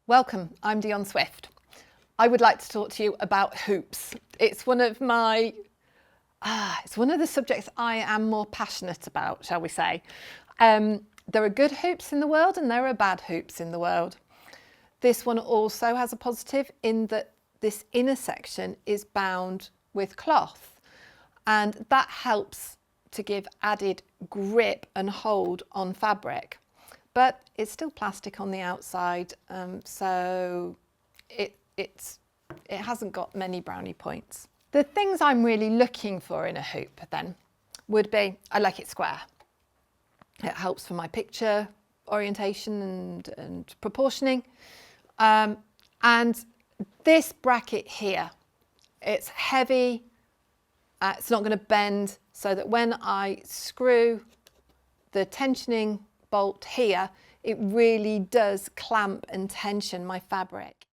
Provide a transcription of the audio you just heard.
Welcome, I'm Dionne Swift. I would like to talk to you about hoops. It's one of the subjects I am more passionate about, shall we say. There are good hoops in the world and there are bad hoops in the world. This one also has a positive in that this inner section is bound with cloth, and that helps to give added grip and hold on fabric. But it's still plastic on the outside, so it hasn't got many brownie points. The things I'm really looking for in a hoop then would be, I like it square. It helps for my picture orientation and proportioning. And this bracket here, it's heavy, it's not going to bend, so that when I screw the tensioning bolt here, it really does clamp and tension my fabric.